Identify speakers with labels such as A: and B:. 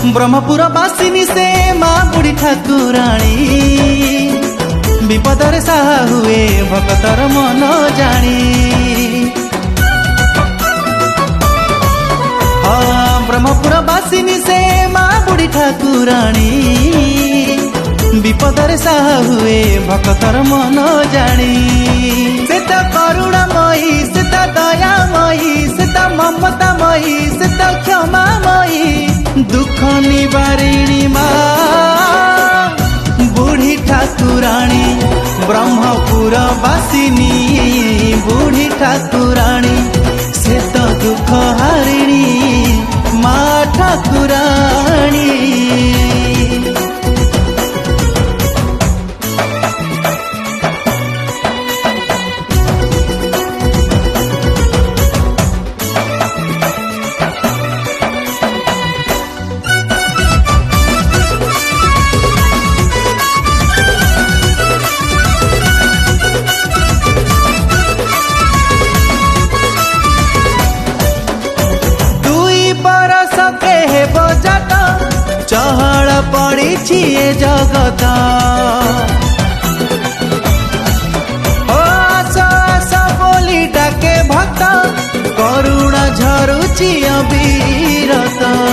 A: ब्रह्मपुर बासिनी से माँ बुढ़ी ठाकुराणी विपदर साहा हुए भक्तर मन जानी। ब्रह्मपुर बासिनी से माँ बुढ़ी ठाकुराणी विपदर साहा हुए भक्तर मन जानी। से तो करुणामयी, से तो दयामयी, से तो ममतामयी, से तो क्षमामयी, दुख निवारिणी माँ बुढ़ी ठाकुराणी। ब्रह्मपुर बासिनी बुढ़ी ठाकुराणी से तो दुख हारिणी माँ ठाकुराणी। चहल पड़ी जगत आस आस बोली डाके भक्त करुणा झरुची अबीरत।